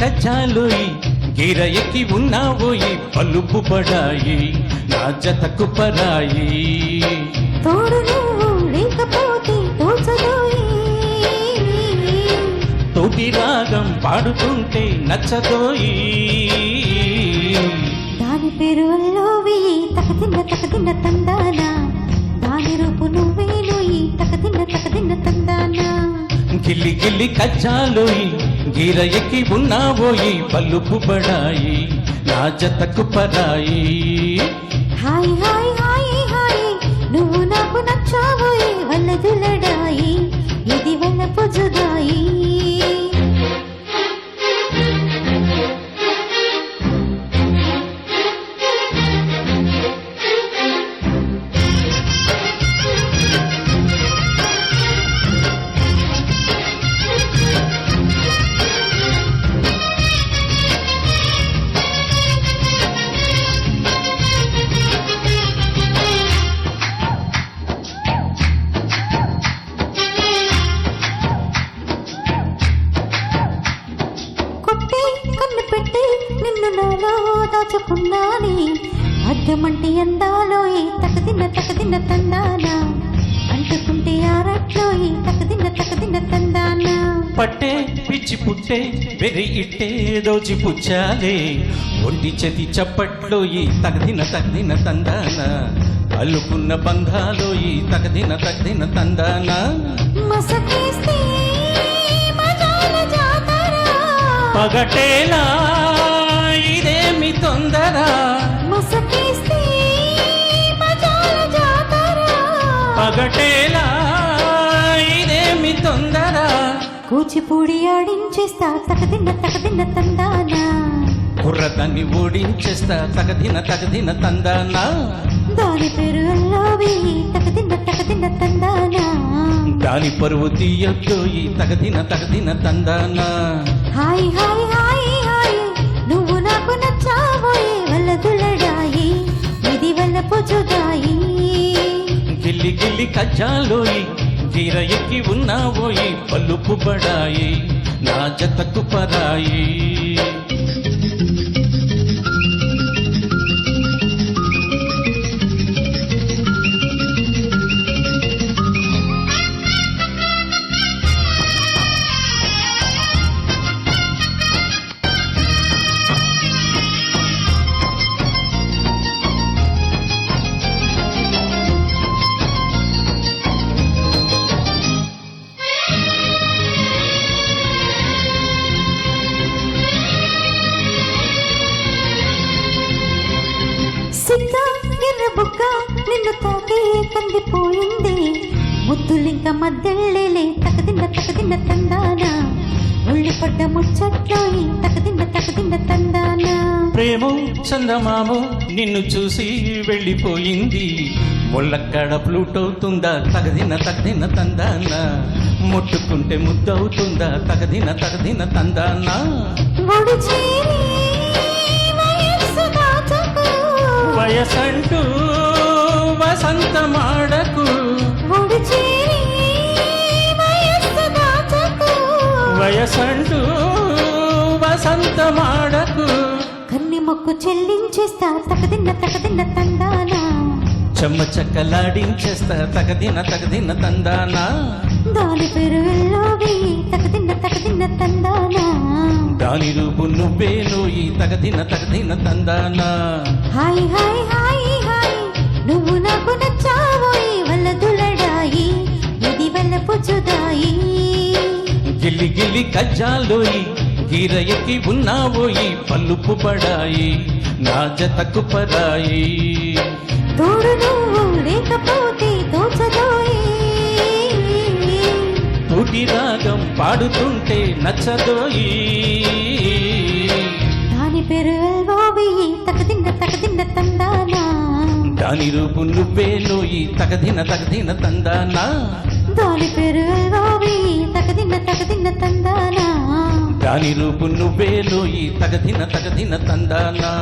కజ్జాలోయి గీర ఎక్కి ఉన్నావోయి పలుపు పడాయి నా జతకు పరాయి తోడు నువ్వు లేకపోతే తోచదోయి తోటి రాగం పాడుతుంటే నచ్చదోయి దాని పేరు అల్లోవి తకదిన్న తందానా దాని రూపు నువ్వేలోయి తకదిన్న తందానా గిల్లి గిల్లి కజ్జాలోయి గీర ఎక్కి ఉన్నావోయి పలుపు పడాయి నా జతకు పరాయి హాయ్ హాయ్ హాయ్ హాయ్ నువ్వు నాకు నచ్చావోయి వల్లదులడాయి ఇది వల్ల పొజుదాయి నిన్ను నాలో దాచుకున్నాని అద్దమంటి అందాలోయి తకదిన్న తందానా అంటుకుంటే ఆరట్లోయి తకదిన్న తందానా పట్టే పిచ్చి పుట్టే వెరి ఇట్టే దోచి పుచ్చాలే ఒంటి చెతి చప్పట్లోయి తగదిన తందాన అల్లుకున్న బంధాలోయి తగదిన తందాన మసకేస్తే మజాల జాతర పగటేలా ఇదేమి తొందర మసకేస్తే మజాల జాతర పగటేలా ఇదేమి తొందర కూచిపూడి ఆడించేస్తా తకదిన్న తందానా కుర్రదాన్ని ఓడించేస్తా తగదిన తందానా దాని పేరు అల్లోవి తకదిన్న తందానా దాని పరువు తీయొద్దోయి తగదిన తందానా హాయ్ హాయ్ హాయ్ హాయ్ నువ్వు నాకు నచ్చావోయి వల్లదులడాయి ఇది వల్ల పొజుదాయి గిల్లి గిల్లి కజ్జాలోయి గీర ఎక్కి ఉన్నావోయి పలుపు బడాయి నా జతకు పరాయి సిద్ధ ఎర్ర బుక్క నిన్ను తాకే కందిపోయింది ముద్దులింక మద్దెళ్ళేలే తకదిన్న తందానా ఒళ్ళు పడ్డ ముచ్చట్లోయి తకదిన్న తందానా ప్రేమో చందమామో నిన్ను చూసి వెళ్ళిపోయింది ముళ్ళక్కడ ఫ్లూటవుతుందా తగదిన తందానా ముట్టుకుంటే ముద్దవుతుందా తగదిన తందానా వయసంటూ వసంతమాడకు వయసంటూ వసంతమాడకు కన్ని మొక్కు చెల్లించేస్తా తకదిన్న తందానా చెమ్మ చక్కలాడించేస్తా తగదిన తందానా దాని పేరు వెళ్ళోవి తకదిన్న తందానా దాని రూపు నువ్వేలోయి తగదిన తందానా హాయ్ హాయ్ హాయ్ హాయ్ నువ్వు నాకు నచ్చావోయి వల్లదులడాయి ఇది వల్ల పొజుదాయి గిల్లి గిల్లి కజ్జాలోయి గీర ఎక్కి ఉన్నావోయి పలుపు పడాయి నా జతకు పరాయి తోడు నువ్వు లేకపోతే తోచదోయి తోటి రాగం పాడుతుంటే నచ్చదోయి దాని పేరు వెళ్ళోవి తకదిన్న తందానా దాని రూపు నువ్వేలోయి తగదిన తందానా దాని పేరు వెళ్ళోవి తకదిన్న తందానా దాని రూపు నువ్వేలోయి తగదిన తందానా